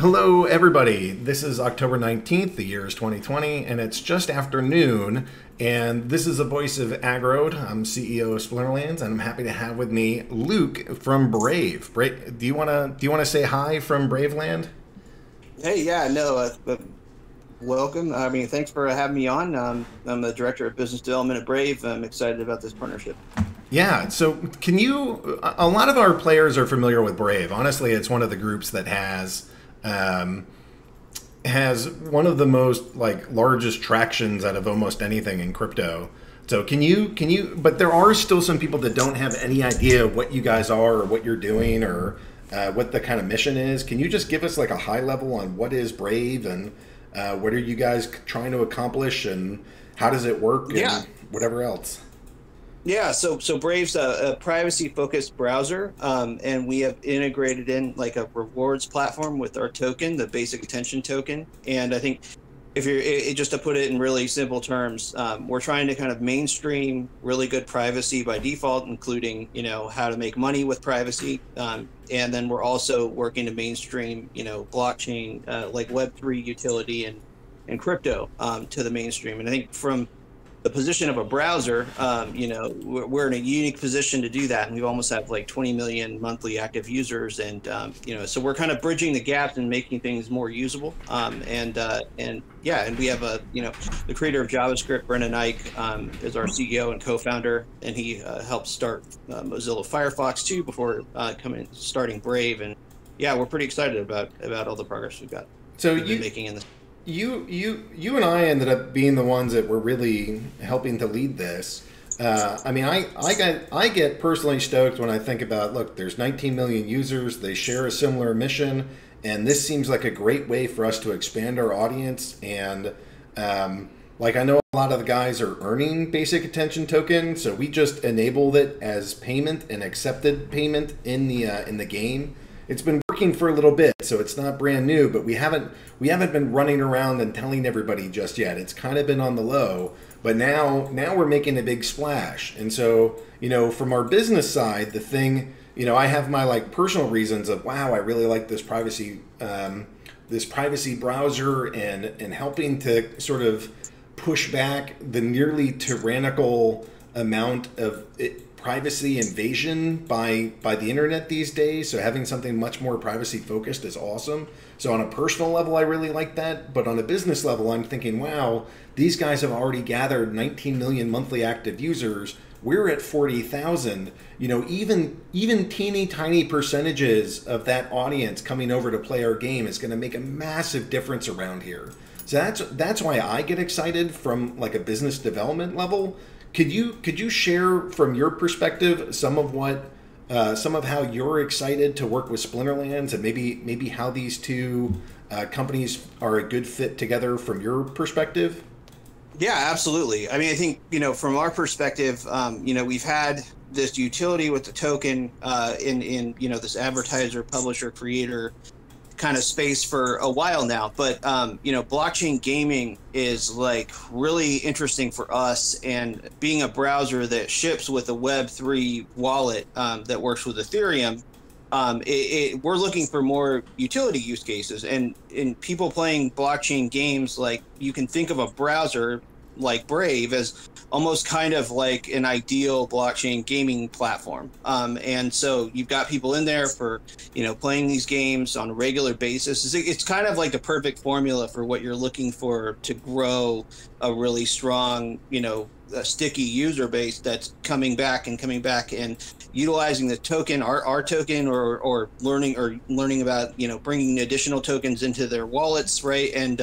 Hello, everybody. This is October 19th. The year is 2020, and it's just after noon. And this is the voice of Aggroed. I'm CEO of Splinterlands, and I'm happy to have with me Luke from Brave. Do you wanna say hi from Braveland? Hey, yeah, no, welcome. I mean, thanks for having me on. I'm the director of business development at Brave. I'm excited about this partnership. Yeah, so can you? A lot of our players are familiar with Brave. Honestly, it's one of the groups that has one of the most largest tractions out of almost anything in crypto. So can you? But there are still some people that don't have any idea what you guys are or what you're doing or what the kind of mission is. Can you just give us like a high level on what is Brave and what are you guys trying to accomplish and how does it work and whatever else? Yeah, so Brave's a privacy-focused browser, and we have integrated in like a rewards platform with our token, the basic attention token. And I think if you're just to put it in really simple terms, we're trying to kind of mainstream really good privacy by default, including how to make money with privacy, and then we're also working to mainstream blockchain like Web3 utility and crypto to the mainstream. And I think from the position of a browser, we're in a unique position to do that, and we almost have like 20 million monthly active users, and so we're kind of bridging the gap and making things more usable. And we have the creator of JavaScript, Brendan Eich, is our CEO and co-founder, and he helped start Mozilla Firefox too before starting Brave, and yeah, we're pretty excited about all the progress we've been making in this. You and I ended up being the ones that were really helping to lead this. I mean, I get personally stoked when I think about, look, there's 19 million users, they share a similar mission, and this seems like a great way for us to expand our audience. And I know a lot of the guys are earning basic attention token, so we just enabled it as payment and accepted payment in the game. It's been working for a little bit, so it's not brand new, but we haven't been running around and telling everybody just yet. It's kind of been on the low, but now we're making a big splash. And so, from our business side, the thing, I have my personal reasons of, wow, I really like this privacy browser and helping to sort of push back the nearly tyrannical amount of privacy invasion by the internet these days. So having something much more privacy focused is awesome. So on a personal level, I really like that. But on a business level, I'm thinking, wow, these guys have already gathered 19 million monthly active users. We're at 40,000. Even teeny tiny percentages of that audience coming over to play our game is going to make a massive difference around here. So that's why I get excited from a business development level. Could you share from your perspective some of how you're excited to work with Splinterlands and maybe how these two companies are a good fit together from your perspective? Yeah, absolutely. I mean, I think from our perspective, we've had this utility with the token in this advertiser, publisher, creator kind of space for a while now, but blockchain gaming is really interesting for us, and being a browser that ships with a Web3 wallet that works with Ethereum, we're looking for more utility use cases, and in people playing blockchain games, you can think of a browser like Brave as almost kind of like an ideal blockchain gaming platform. And so you've got people in there for, playing these games on a regular basis. It's kind of like the perfect formula for what you're looking for to grow a really strong, a sticky user base that's coming back and utilizing the token, our token, or learning about bringing additional tokens into their wallets, right? And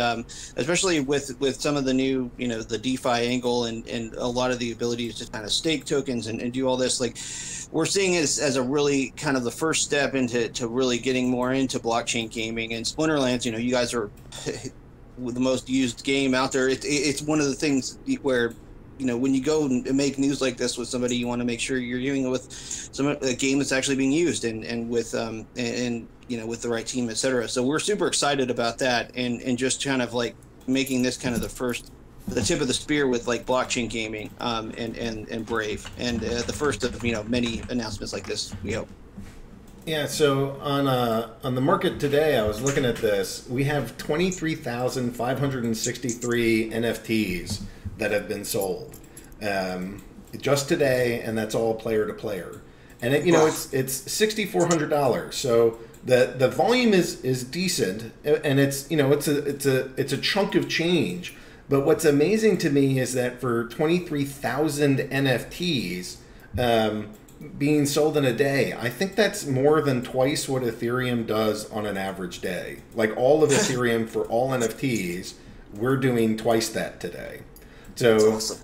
especially with some of the new the DeFi angle and a lot of the abilities to kind of stake tokens and do all this, we're seeing it as a really kind of the first step into really getting more into blockchain gaming. And Splinterlands, you guys are the most used game out there. It's one of the things where when you go and make news like this with somebody, you want to make sure you're doing it with a game that's actually being used and with with the right team, etc. So we're super excited about that, and just kind of making this kind of the tip of the spear with blockchain gaming and Brave, and the first of many announcements like this, we hope. Yeah, so on the market today, I was looking at this. We have 23,563 NFTs that have been sold just today, and that's all player to player. And it's $6,400. So the volume is decent, and it's a chunk of change. But what's amazing to me is that for 23,000 NFTs. Being sold in a day, I think that's more than twice what Ethereum does on an average day. Like all of Ethereum for all NFTs, we're doing twice that today. So awesome.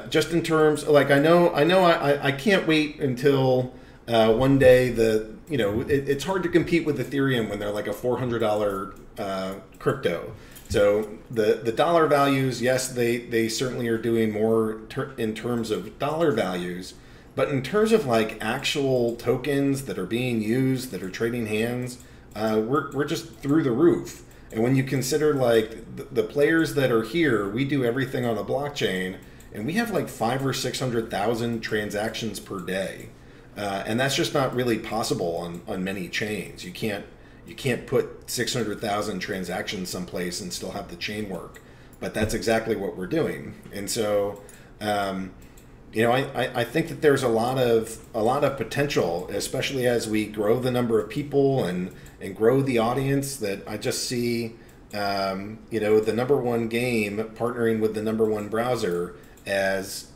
Just in terms, like I can't wait until one day it's hard to compete with Ethereum when they're like a $400 crypto. So the dollar values, yes, they certainly are doing more in terms of dollar values. But in terms of like actual tokens that are being used, that are trading hands, we're just through the roof. And when you consider like the players that are here, we do everything on a blockchain, and we have like 500,000 or 600,000 transactions per day, and that's just not really possible on many chains. You can't put 600,000 transactions someplace and still have the chain work. But that's exactly what we're doing, and so. I think that there's a lot of potential, especially as we grow the number of people and grow the audience. That I just see, the number one game partnering with the number one browser as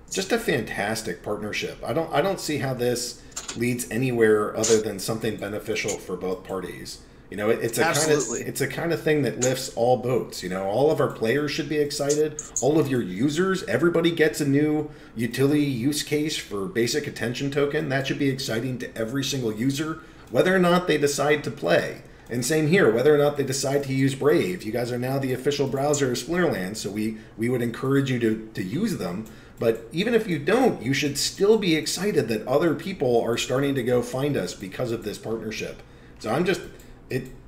just a fantastic partnership. I don't see how this leads anywhere other than something beneficial for both parties. It's a kind of thing that lifts all boats. All of our players should be excited. All of your users, everybody gets a new utility use case for basic attention token. That should be exciting to every single user, whether or not they decide to play. And same here, whether or not they decide to use Brave. You guys are now the official browser of Splinterlands, so we would encourage you to use them. But even if you don't, you should still be excited that other people are starting to go find us because of this partnership. So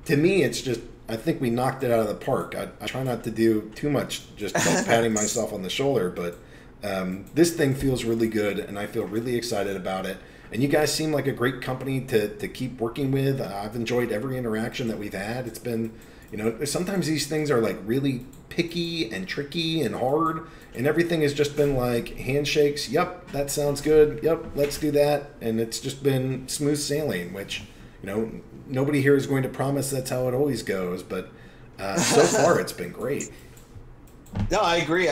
to me, it's just, I think we knocked it out of the park. I try not to do too much, just like patting myself on the shoulder, but this thing feels really good, and I feel really excited about it. And you guys seem like a great company to keep working with. I've enjoyed every interaction that we've had. It's been, sometimes these things are like really picky and tricky and hard, and everything has just been like handshakes. Yep, that sounds good. Yep, let's do that. And it's just been smooth sailing, which, nobody here is going to promise that's how it always goes, but so far it's been great. No, I agree.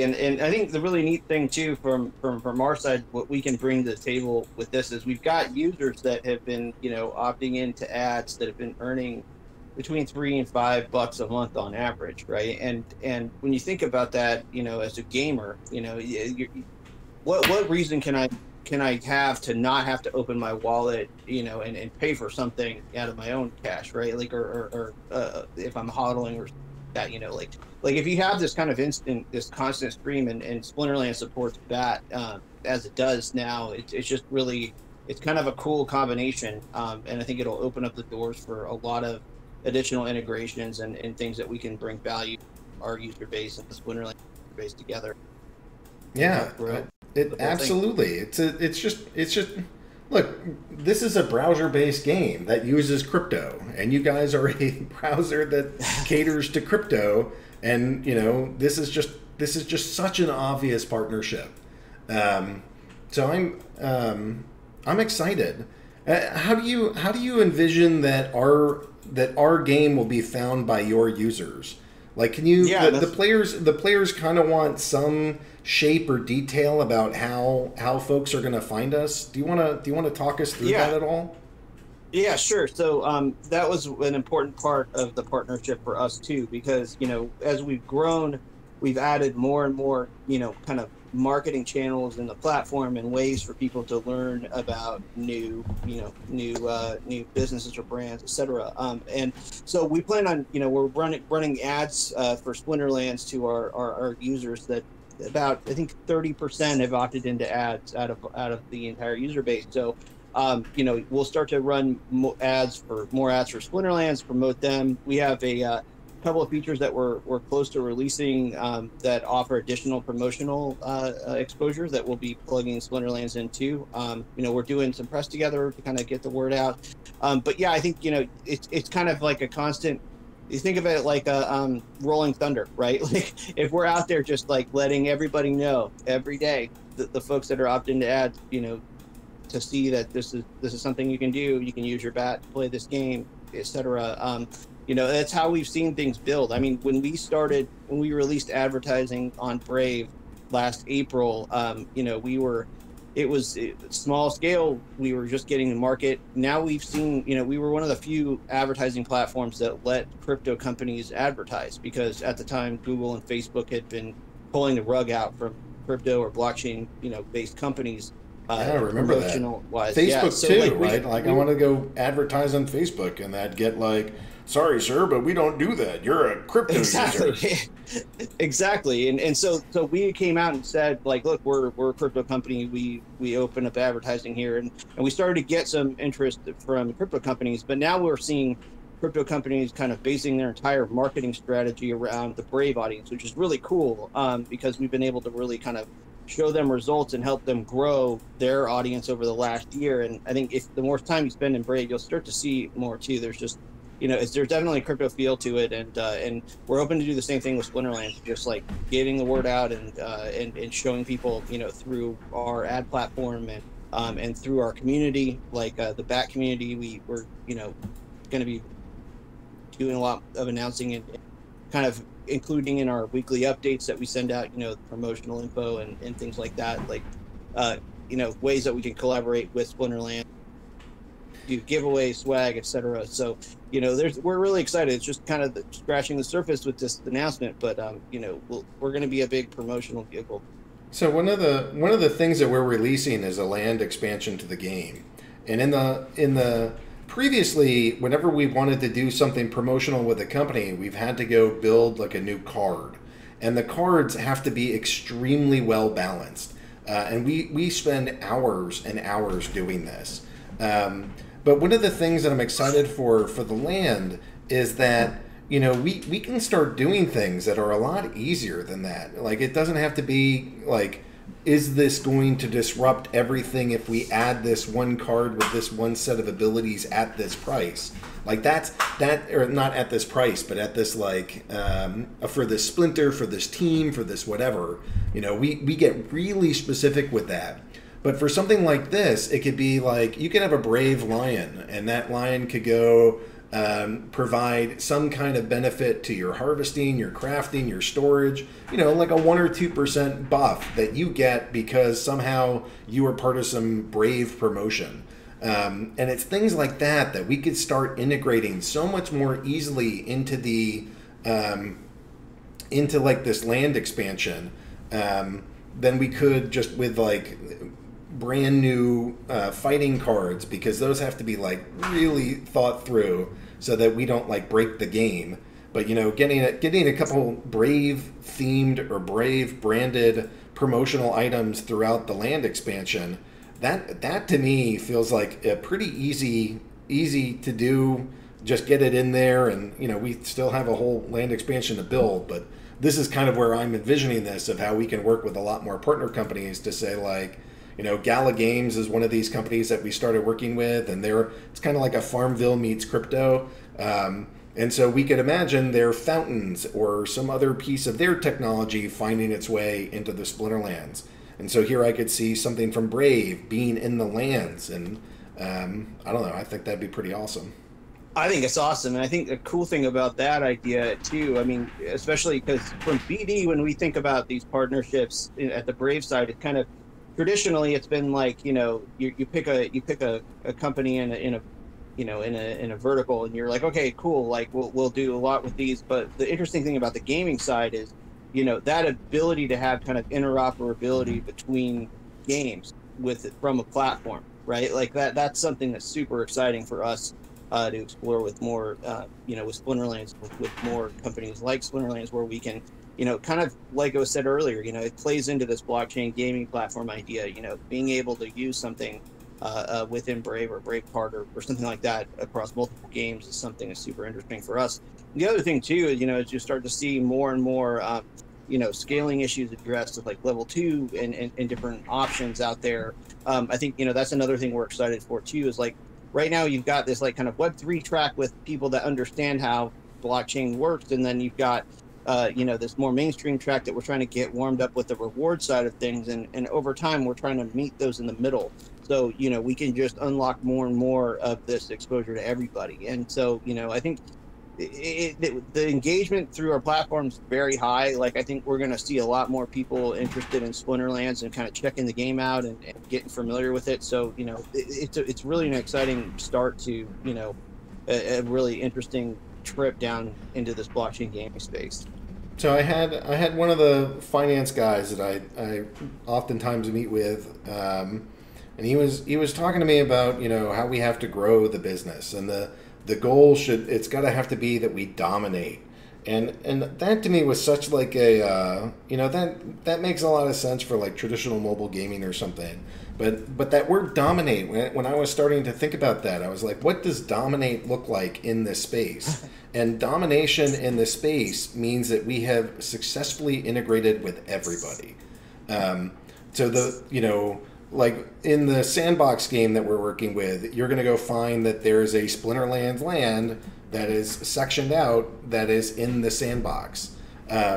And I think the really neat thing too from our side, what we can bring to the table with this is we've got users that have been, opting into ads that have been earning between $3 and $5 a month on average, right? And when you think about that, as a gamer, what reason can I have to not have to open my wallet, and pay for something out of my own cash, right? Like, or if I'm hodling or that, like if you have this kind of this constant stream, and Splinterland supports that as it does now, it's just really, it's kind of a cool combination, and I think it'll open up the doors for a lot of additional integrations and things that we can bring value to our user base and the Splinterland user base together. Yeah. It absolutely. It's just look, this is a browser-based game that uses crypto, and you guys are a browser that caters to crypto, and this is just such an obvious partnership. So I'm excited. How do you envision that our game will be found by your users? Like, can you? Yeah, the players kind of want some shape or detail about how folks are going to find us. Do you want to talk us through that at all? Yeah, sure. So that was an important part of the partnership for us too, because as we've grown, we've added more and more kind of marketing channels in the platform and ways for people to learn about new businesses or brands, etc. And so we plan on we're running ads for Splinterlands to our users that about, I think 30% have opted into ads out of the entire user base. So we'll start to run more ads for Splinterlands, promote them. We have a couple of features that we're close to releasing that offer additional promotional exposure that we'll be plugging Splinterlands into. We're doing some press together to kind of get the word out. But yeah, I think, it's kind of like a constant. You think of it like a rolling thunder, right? Like if we're out there just like letting everybody know every day, the folks that are opting to add, to see that this is something you can do. You can use your bat to play this game, etc. That's how we've seen things build. I mean, when we released advertising on Brave last April, it was small scale. We were just getting the market. Now we've seen, we were one of the few advertising platforms that let crypto companies advertise, because at the time Google and Facebook had been pulling the rug out from crypto or blockchain, based companies. I remember that. Facebook too, right? Like I want to go advertise on Facebook, and that'd get like, "Sorry, sir, but we don't do that. You're a crypto user." Exactly. And so we came out and said, like, look, we're a crypto company. We open up advertising here, and we started to get some interest from crypto companies. But now we're seeing crypto companies kind of basing their entire marketing strategy around the Brave audience, which is really cool, because we've been able to really kind of show them results and help them grow their audience over the last year. And I think if the more time you spend in Brave, you'll start to see more too. There's just, there's definitely a crypto feel to it, and we're open to do the same thing with Splinterlands, just like getting the word out and showing people, through our ad platform and through our community, like the Bat community. We're going to be doing a lot of announcing and kind of including in our weekly updates that we send out, promotional info and things like that, like, ways that we can collaborate with Splinterland, do giveaways, swag, etc. So, we're really excited. It's just kind of scratching the surface with this announcement, but, we're going to be a big promotional vehicle. So one of the things that we're releasing is a land expansion to the game, and in the previously, whenever we wanted to do something promotional with a company, we've had to go build like a new card. And the cards have to be extremely well balanced. And we spend hours and hours doing this. But one of the things that I'm excited for the land is that, we can start doing things that are a lot easier than that. Like, it doesn't have to be like, is this going to disrupt everything if we add this one card with this one set of abilities at this price? Like or not at this price, but at this for this splinter, for this team, for this whatever. We get really specific with that. But for something like this, it could be like you could have a Brave lion, and that lion could go provide some kind of benefit to your harvesting, your crafting, your storage, like a 1 or 2% buff that you get because somehow you were part of some Brave promotion. And it's things like that we could start integrating so much more easily into into like this land expansion than we could just with like brand new fighting cards, because those have to be like really thought through so that we don't like break the game. But getting a couple Brave themed or Brave branded promotional items throughout the land expansion, that to me feels like a pretty easy to do. Just get it in there, and we still have a whole land expansion to build, but this is kind of where I'm envisioning this, of how we can work with a lot more partner companies to say like, Gala Games is one of these companies that we started working with, and it's kind of like a Farmville meets crypto. And so we could imagine their fountains or some other piece of their technology finding its way into the Splinterlands. And so here I could see something from Brave being in the lands. And I don't know, I think that'd be pretty awesome. I think it's awesome. And I think the cool thing about that idea too, I mean, especially because from BD, when we think about these partnerships at the Brave side, it kind of, traditionally it's been like, you pick a company in a vertical, and you're like, okay, cool, like we'll do a lot with these. But the interesting thing about the gaming side is, that ability to have kind of interoperability between games from a platform, right? Like that's something that's super exciting for us to explore with more, with Splinterlands, with more companies like Splinterlands, where we can, kind of like I said earlier, it plays into this blockchain gaming platform idea, being able to use something within Brave or Brave Part or something like that across multiple games is something that's super interesting for us. The other thing too is, as you start to see more and more, scaling issues addressed with like level 2 and different options out there. I think, that's another thing we're excited for too, is like right now you've got this like kind of Web3 track with people that understand how blockchain works. And then you've got, this more mainstream track that we're trying to get warmed up with the reward side of things. And over time, we're trying to meet those in the middle. So, we can just unlock more and more of this exposure to everybody. And so, I think the engagement through our platform is very high. Like, I think we're going to see a lot more people interested in Splinterlands and kind of checking the game out and getting familiar with it. So, it's really an exciting start to, a really interesting trip down into this blockchain gaming space. So I had one of the finance guys that I oftentimes meet with, and he was talking to me about how we have to grow the business, and the goal it's got to have to be that we dominate, and that to me was such like a that makes a lot of sense for like traditional mobile gaming or something, but that word dominate, when I was starting to think about that, I was like, what does dominate look like in this space? And domination in this space means that we have successfully integrated with everybody. So like in the sandbox game that we're working with, you're going to go find that there's a Splinterlands land that is sectioned out that is in the sandbox.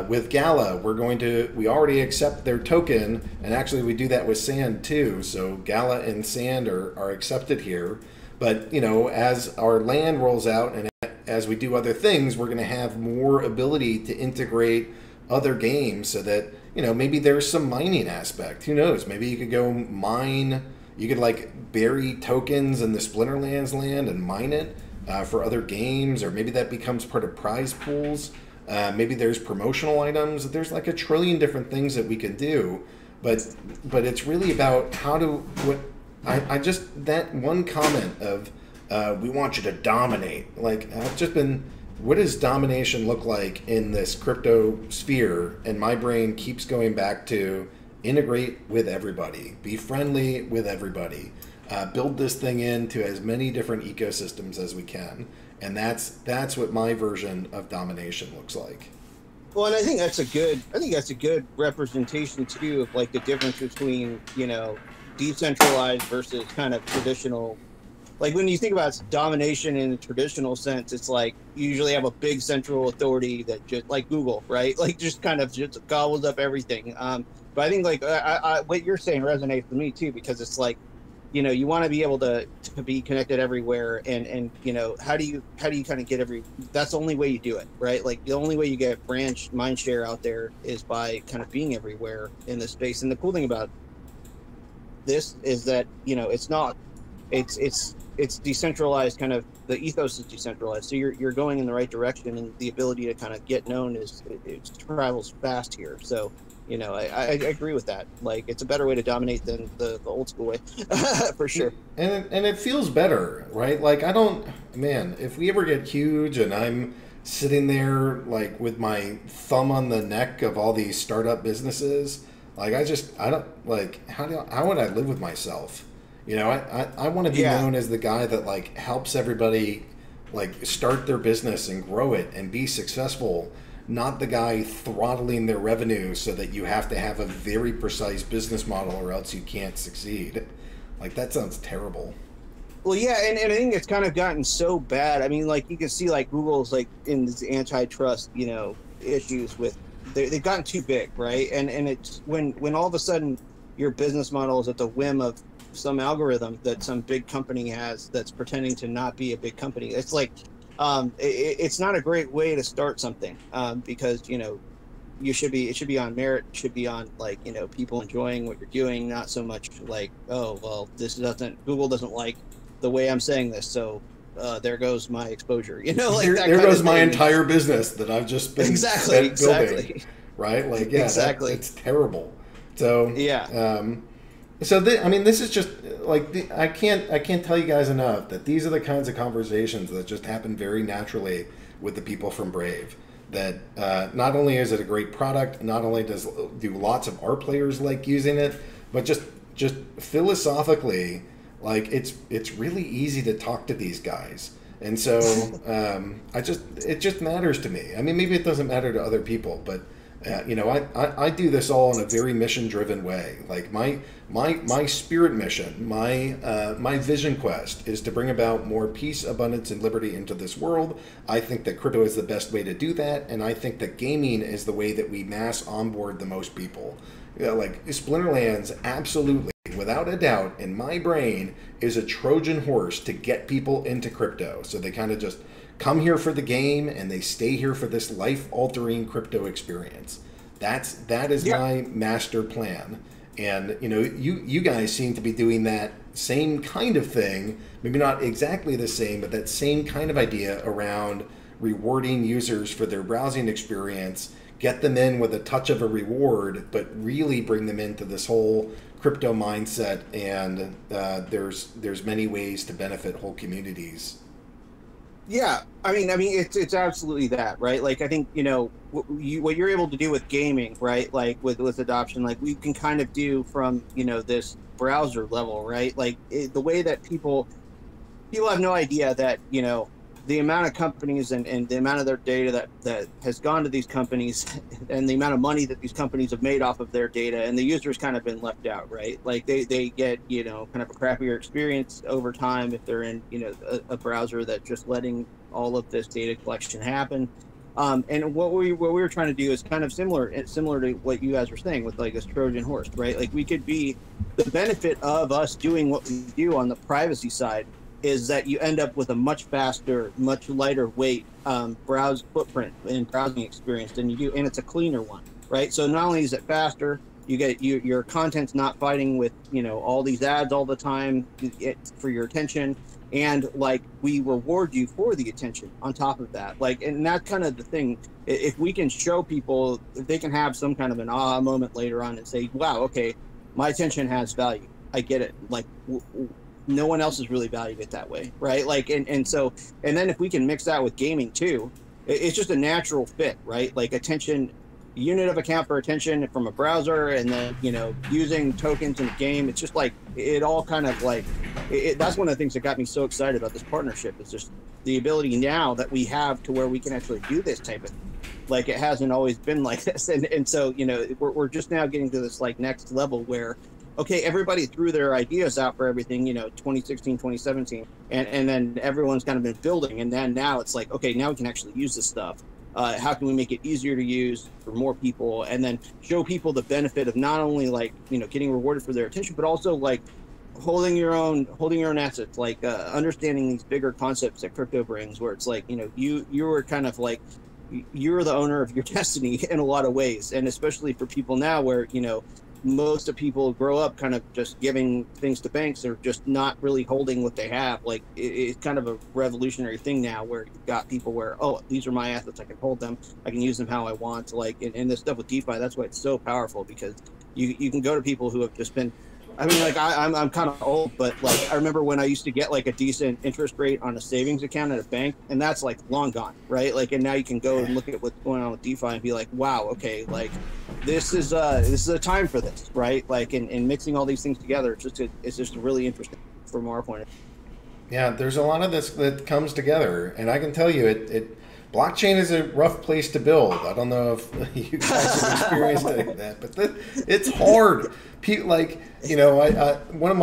With Gala, we already accept their token, and actually we do that with Sand too. So Gala and Sand are accepted here. But, as our land rolls out and as we do other things, we're going to have more ability to integrate other games so that, maybe there's some mining aspect. Who knows? Maybe you could go mine, you could like bury tokens in the Splinterlands land and mine it for other games, or maybe that becomes part of prize pools. Maybe there's promotional items. There's like a trillion different things that we can do, but it's really about that one comment of we want you to dominate. Like, I've just been, what does domination look like in this crypto sphere? And my brain keeps going back to integrate with everybody, be friendly with everybody, build this thing into as many different ecosystems as we can. And that's what my version of domination looks like. Well, and I think that's a good representation too of like the difference between, decentralized versus kind of traditional. Like, when you think about domination in a traditional sense, it's like you usually have a big central authority that just, like Google, right? Like, just kind of just gobbles up everything. But I think like what you're saying resonates with me too, because it's like, you want to be able to be connected everywhere, and how do you kind of get that's the only way you do it, right? Like, the only way you get mind share out there is by kind of being everywhere in this space. And the cool thing about this is that it's decentralized. Kind of the ethos is decentralized, so you're going in the right direction, and the ability to kind of get known it travels fast here. So I agree with that. Like, it's a better way to dominate than the old school way. For sure. And it feels better, right? Like, if we ever get huge and I'm sitting there like with my thumb on the neck of all these startup businesses, like, I don't like, how would I live with myself? I want to be known as the guy that like helps everybody like start their business and grow it and be successful, not the guy throttling their revenue so that you have to have a very precise business model or else you can't succeed. Like, that sounds terrible. Well, yeah, and I think it's kind of gotten so bad. I mean, like, you can see like Google's like in this antitrust, issues with they've gotten too big, right? And it's when all of a sudden your business model is at the whim of some algorithm that some big company has that's pretending to not be a big company. It's like it's not a great way to start something, because it should be on merit, it should be on like people enjoying what you're doing, not so much like, oh well, Google doesn't like the way I'm saying this, so there goes my exposure. Like there goes my entire business that I've just been building, right? Like, yeah, exactly. It's terrible. So yeah. This is just like I can't tell you guys enough that these are the kinds of conversations that just happen very naturally with the people from Brave. That not only is it a great product, not only do lots of our players like using it, but just philosophically, Like it's really easy to talk to these guys. And so it just matters to me. I mean, maybe it doesn't matter to other people, but I do this all in a very mission driven way. Like my spirit mission, my vision quest is to bring about more peace, abundance, and liberty into this world. I think that crypto is the best way to do that, and I think that gaming is the way that we mass onboard the most people. Like Splinterlands, absolutely, without a doubt, in my brain, is a Trojan horse to get people into crypto. So they kind of just come here for the game and they stay here for this life-altering crypto experience. That is my master plan. And you guys seem to be doing that same kind of thing, maybe not exactly the same, but that same kind of idea around rewarding users for their browsing experience, get them in with a touch of a reward, but really bring them into this whole crypto mindset. And there's many ways to benefit whole communities. Yeah, I mean, it's absolutely that, right? Like, I think what you're able to do with gaming, right? Like with adoption, like we can kind of do from this browser level, right? Like the way that people have no idea that the amount of companies and the amount of their data that has gone to these companies and the amount of money that these companies have made off of their data, and the user's kind of been left out, right? Like they get, kind of a crappier experience over time if they're in, a browser that's just letting all of this data collection happen. And what we were trying to do is kind of similar to what you guys were saying with like this Trojan horse, right? Like we could be the benefit of us doing what we do on the privacy side is that you end up with a much faster, much lighter weight browse footprint and browsing experience than you do, and it's a cleaner one, right? So not only is it faster, you get your content's not fighting with all these ads all the time for your attention, and like we reward you for the attention on top of that. Like, and that's kind of the thing. If we can show people, if they can have some kind of an aha moment later on and say, "Wow, okay, my attention has value. I get it." Like. No one else is really valued it that way, right? Like, and then if we can mix that with gaming too, it's just a natural fit, right? Like attention, unit of account for attention from a browser, and then using tokens in a game. It's just like it all kind of like that's one of the things that got me so excited about this partnership is just the ability now that we have to where we can actually do this type of thing. Like it hasn't always been like this, and so we're just now getting to this like next level where. Okay, everybody threw their ideas out for everything, 2016, 2017, and then everyone's kind of been building, and then now it's like, okay, now we can actually use this stuff. How can we make it easier to use for more people, and then show people the benefit of not only like getting rewarded for their attention, but also like holding your own assets, like understanding these bigger concepts that crypto brings, where it's like you were kind of like you're the owner of your destiny in a lot of ways, and especially for people now where most of people grow up kind of just giving things to banks or just not really holding what they have. Like it's kind of a revolutionary thing now where you've got people where, oh, these are my assets, I can hold them, I can use them how I want. Like, and this stuff with DeFi, that's why it's so powerful, because you can go to people who have just been, I mean, like I'm kind of old, but like I remember when I used to get like a decent interest rate on a savings account at a bank, and that's like long gone, right? Like, and now you can go and look at what's going on with DeFi and be like, wow, okay, like this is a time for this, right? Like, and mixing all these things together, it's just really interesting from our point of view. Yeah, there's a lot of this that comes together, and I can tell you, blockchain is a rough place to build. I don't know if you guys have experienced any of that, but it's hard. Like, one of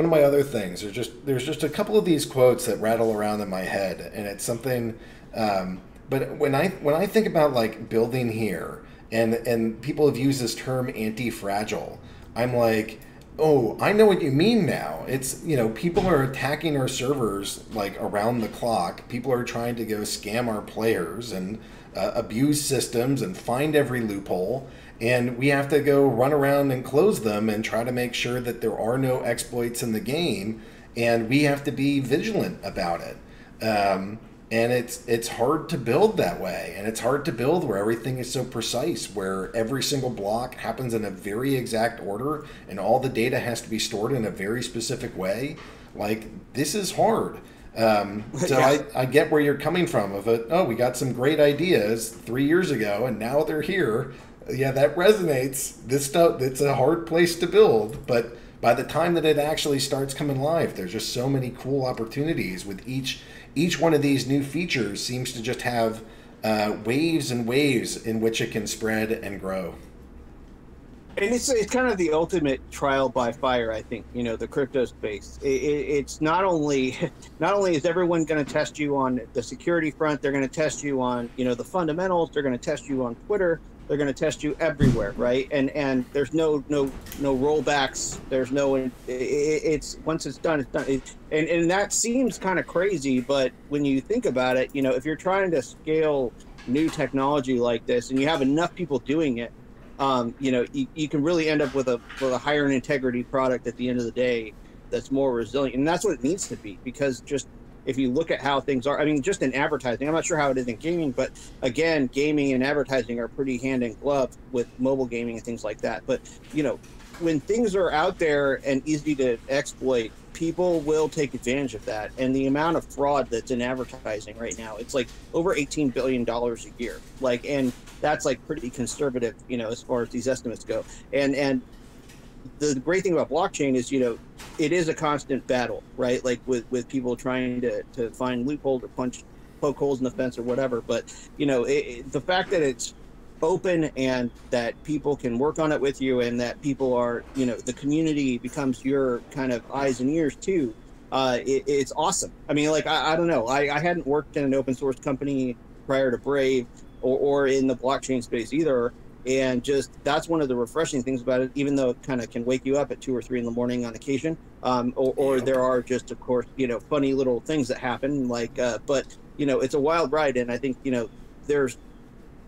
my other things. There's just a couple of these quotes that rattle around in my head, and it's something. But when I think about like building here, and people have used this term anti-fragile, I'm like, oh, I know what you mean now. It's, people are attacking our servers like around the clock. People are trying to go scam our players and abuse systems and find every loophole. And we have to go run around and close them and try to make sure that there are no exploits in the game. And we have to be vigilant about it. And it's hard to build that way, and it's hard to build where everything is so precise, where every single block happens in a very exact order, and all the data has to be stored in a very specific way. Like, this is hard. I get where you're coming from. We got some great ideas 3 years ago, and now they're here. Yeah, that resonates. This stuff, it's a hard place to build, but by the time that it actually starts coming live, there's just so many cool opportunities with each one of these new features seems to just have waves and waves in which it can spread and grow. And it's kind of the ultimate trial by fire, I think. You know, the crypto space. It's not only is everyone going to test you on the security front, they're going to test you on, you know, the fundamentals. They're going to test you on Twitter. They're going to test you everywhere, right? And there's no rollbacks. There's no. It's once it's done, it's done. And that seems kind of crazy, but when you think about it, you know, if you're trying to scale new technology like this, and you have enough people doing it. You know, you can really end up with a higher integrity product at the end of the day that's more resilient, and that's what it needs to be. Because just if you look at how things are, I mean, just in advertising, I'm not sure how it is in gaming, but again, gaming and advertising are pretty hand in glove with mobile gaming and things like that. But you know, when things are out there and easy to exploit, people will take advantage of that. And the amount of fraud that's in advertising right now, it's like over $18 billion a year. Like, and that's like pretty conservative, you know, as far as these estimates go. And the great thing about blockchain is, you know, it is a constant battle, right? Like with people trying to find loopholes or poke holes in the fence or whatever. But, you know, the fact that it's open and that people can work on it with you, and that people are, you know, the community becomes your kind of eyes and ears too. It's awesome. I mean, like, I don't know. I hadn't worked in an open source company prior to Brave or in the blockchain space either. And just, that's one of the refreshing things about it, even though it kind of can wake you up at 2 or 3 in the morning on occasion. Or there are just, of course, you know, funny little things that happen, like, but, you know, it's a wild ride. And I think, you know, there's,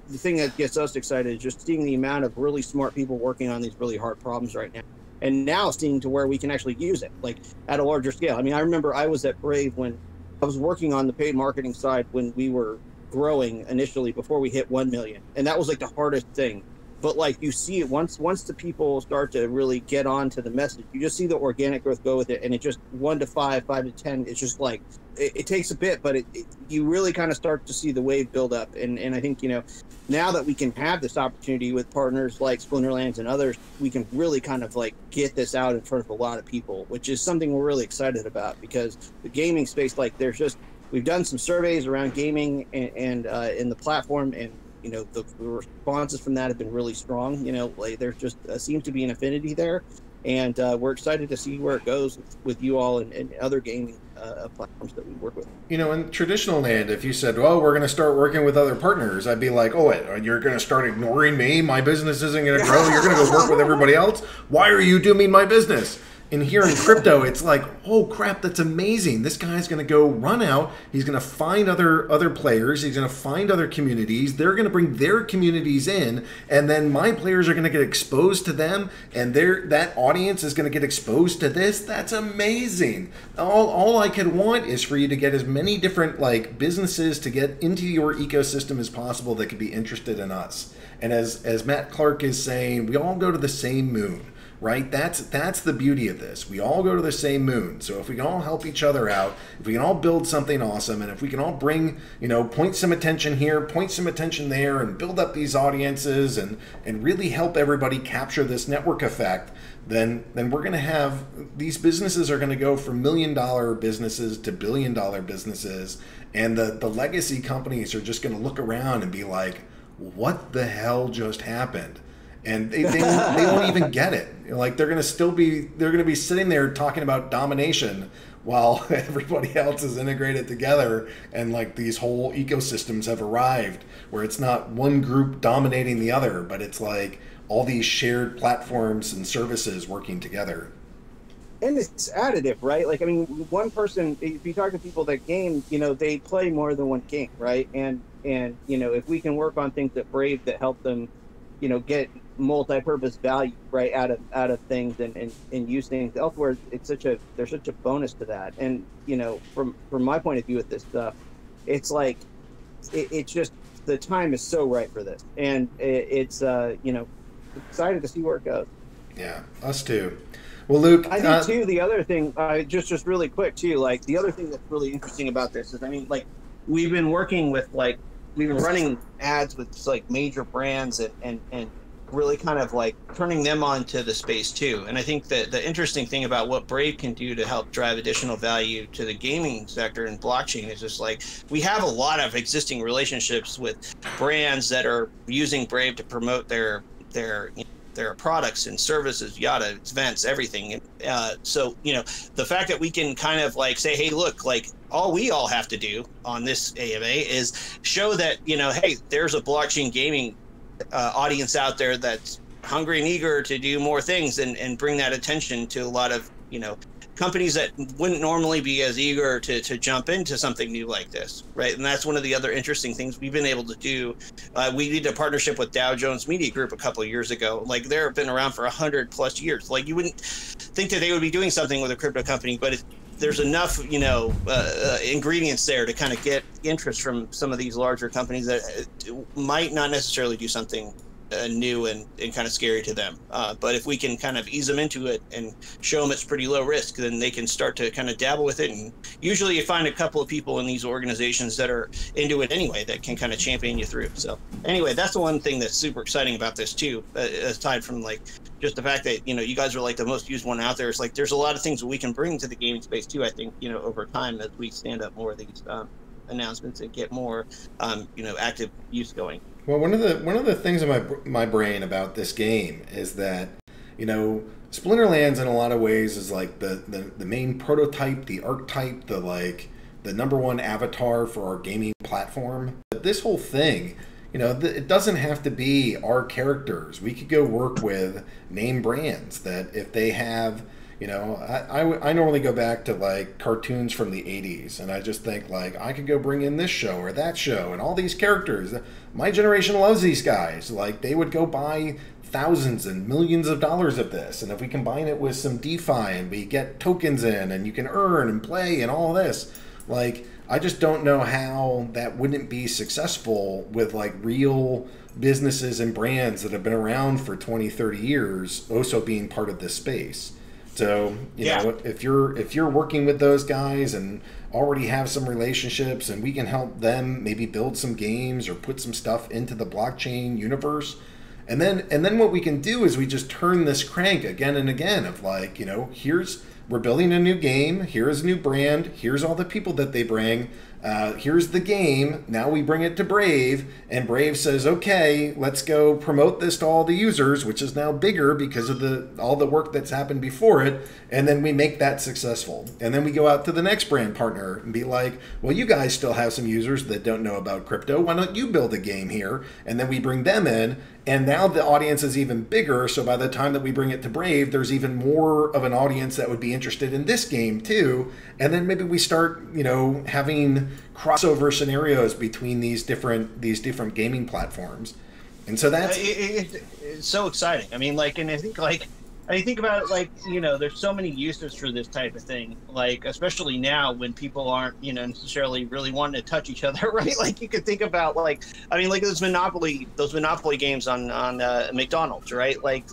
the thing that gets us excited is just seeing the amount of really smart people working on these really hard problems right now. And now seeing to where we can actually use it, like at a larger scale. I mean, I remember I was at Brave when I was working on the paid marketing side when we were growing initially before we hit 1 million. And that was like the hardest thing. But like, you see it once the people start to really get on to the message, you just see the organic growth go with it. And it just 1 to 5, 5 to 10, it's just like, it takes a bit, but you really kind of start to see the wave build up. And I think, you know, now that we can have this opportunity with partners like Splinterlands and others, we can really kind of like get this out in front of a lot of people, which is something we're really excited about, because the gaming space, like, there's just, we've done some surveys around gaming and in the platform, and you know, the responses from that have been really strong. You know, like, there's just seems to be an affinity there, and we're excited to see where it goes with you all and other gaming platforms that we work with. You know, in traditional land, if you said, "Well, we're going to start working with other partners," I'd be like, "Oh, wait, you're going to start ignoring me? My business isn't going to grow. You're going to go work with everybody else? Why are you doing my business?" And here in crypto, it's like, oh crap, that's amazing. This guy's going to go run out. He's going to find other players. He's going to find other communities. They're going to bring their communities in, and then my players are going to get exposed to them, and that audience is going to get exposed to this. That's amazing. All I could want is for you to get as many different like businesses to get into your ecosystem as possible that could be interested in us. And as Matt Clark is saying, we all go to the same moon. Right? That's the beauty of this. We all go to the same moon. So if we can all help each other out, if we can all build something awesome, and if we can all bring, you know, point some attention here, point some attention there, and build up these audiences and really help everybody capture this network effect, then we're going to have, these businesses are going to go from $1 million businesses to $1 billion businesses, and the legacy companies are just going to look around and be like, what the hell just happened? And they won't even get it. Like, they're going to be sitting there talking about domination while everybody else is integrated together, and like these whole ecosystems have arrived where it's not one group dominating the other, but it's like all these shared platforms and services working together. And it's additive, right? Like, I mean, one person, if you talk to people that game, you know, they play more than one game, right? And you know, if we can work on things at Brave that help them, you know, get multi-purpose value right out of things and use things elsewhere, there's such a bonus to that. And you know, from my point of view with this stuff, it's like it's just, the time is so right for this, and it's you know, excited to see where it goes. Yeah, us too. Well, Luke, I think too, the other thing, just really quick too, like the other thing that's really interesting about this is, I mean, like, we've been working with, like, we've been running ads with like major brands and really kind of like turning them on to the space too. And I think that the interesting thing about what Brave can do to help drive additional value to the gaming sector and blockchain is just like, we have a lot of existing relationships with brands that are using Brave to promote their products and services, yada, events, everything. So, the fact that we can kind of like say, hey, look, like we all have to do on this AMA is show that, hey, there's a blockchain gaming audience out there that's hungry and eager to do more things and bring that attention to a lot of, companies that wouldn't normally be as eager to jump into something new like this, right? And that's one of the other interesting things we've been able to do. We did a partnership with Dow Jones Media Group a couple of years ago. Like, they've been around for 100+ years. Like, you wouldn't think that they would be doing something with a crypto company, but there's enough, ingredients there to kind of get interest from some of these larger companies that might not necessarily do something new and kind of scary to them. But if we can kind of ease them into it and show them it's pretty low risk, then they can start to kind of dabble with it. And usually you find a couple of people in these organizations that are into it anyway that can kind of champion you through. So anyway, that's the one thing that's super exciting about this too, aside from like just the fact that, you guys are like the most used one out there. It's like there's a lot of things that we can bring to the gaming space too, I think, over time as we stand up more of these announcements and get more active use going. Well, one of the things in my brain about this game is that, Splinterlands in a lot of ways is like the main prototype, the archetype, the number one avatar for our gaming platform. But this whole thing, it doesn't have to be our characters. We could go work with name brands that if they have, I normally go back to like cartoons from the 80s, and I just think like I could go bring in this show or that show and all these characters. My generation loves these guys. Like, they would go buy thousands and millions of dollars of this, and if we combine it with some DeFi and we get tokens in and you can earn and play and all this, like, I just don't know how that wouldn't be successful with like real businesses and brands that have been around for 20, 30 years also being part of this space. So, if you're working with those guys and already have some relationships, and we can help them maybe build some games or put some stuff into the blockchain universe, and then what we can do is we just turn this crank again and again of like, we're building a new game, here's a new brand, here's all the people that they bring, here's the game, now we bring it to Brave, and Brave says, okay, let's go promote this to all the users, which is now bigger because of all the work that's happened before it, and then we make that successful. And then we go out to the next brand partner and be like, well, you guys still have some users that don't know about crypto, why don't you build a game here? And then we bring them in, and now the audience is even bigger, so by the time that we bring it to Brave, there's even more of an audience that would be interested in this game too. And then maybe we start, having crossover scenarios between these different gaming platforms. And so that's it's so exciting. I mean, like, and I think about it, like, there's so many uses for this type of thing, like, especially now when people aren't, necessarily really wanting to touch each other, right? Like, you could think about, like, I mean, like those Monopoly games on McDonald's, right? Like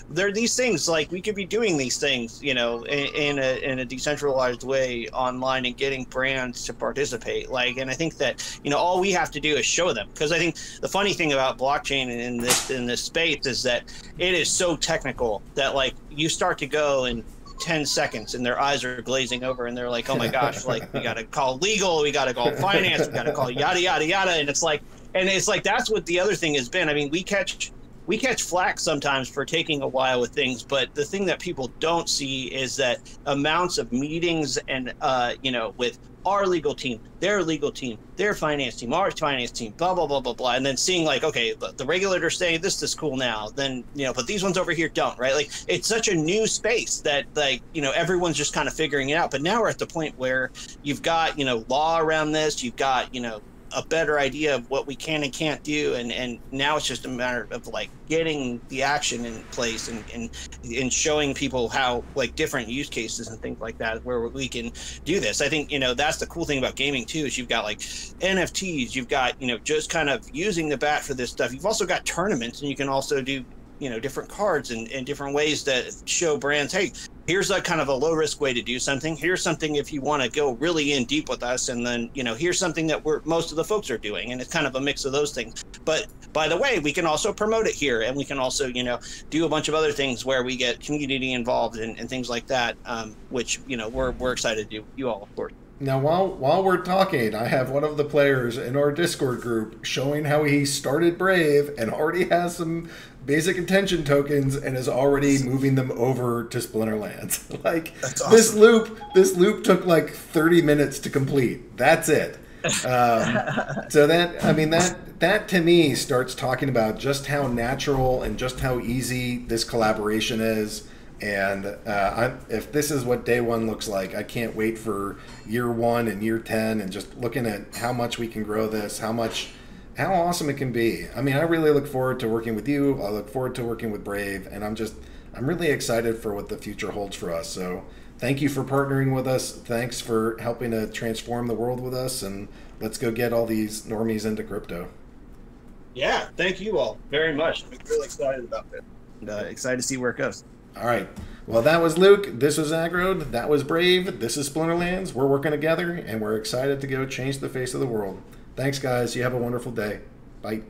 there are these things, like, we could be doing these things, in a decentralized way online and getting brands to participate. Like, and I think that, all we have to do is show them, because I think the funny thing about blockchain in this space is that it is so technical that, like, you start to go in 10 seconds and their eyes are glazing over and they're like, oh my gosh, like, we got to call legal, we got to call finance, we got to call yada, yada, yada. And it's like, that's what the other thing has been. I mean, we catch flack sometimes for taking a while with things, but the thing that people don't see is that amounts of meetings and, with our legal team, their legal team, their finance team, our finance team, blah, blah, blah, blah, blah. And then seeing like, okay, the regulator's saying this is cool now, then, but these ones over here don't, right? Like, it's such a new space that, like, everyone's just kind of figuring it out. But now we're at the point where you've got, law around this, you've got, a better idea of what we can and can't do, and now it's just a matter of like getting the action in place and showing people how, like, different use cases and things like that where we can do this. I think that's the cool thing about gaming too, is you've got like NFTs, you've got just kind of using the bat for this stuff. You've also got tournaments, and you can also do different cards and different ways that show brands, hey, here's a kind of a low risk way to do something. Here's something if you want to go really in deep with us, and then here's something that most of the folks are doing, and it's kind of a mix of those things. But by the way, we can also promote it here, and we can also do a bunch of other things where we get community involved and things like that, which we're excited to do. You all, of course. Now, while we're talking, I have one of the players in our Discord group showing how he started Brave and already has some basic attention tokens and is already moving them over to Splinterlands. Like, that's awesome. This loop took like 30 minutes to complete. That's it. So that to me starts talking about just how natural and just how easy this collaboration is. And if this is what day one looks like, I can't wait for year 1 and year 10 and just looking at how much we can grow this, how awesome it can be. I mean, I really look forward to working with you. I look forward to working with Brave, and I'm really excited for what the future holds for us. So thank you for partnering with us. Thanks for helping to transform the world with us, and let's go get all these normies into crypto. Yeah, thank you all very much. I'm really excited about it. And, excited to see where it goes. All right. Well, that was Luke. This was Aggroed. That was Brave. This is Splinterlands. We're working together, and we're excited to go change the face of the world. Thanks, guys. You have a wonderful day. Bye.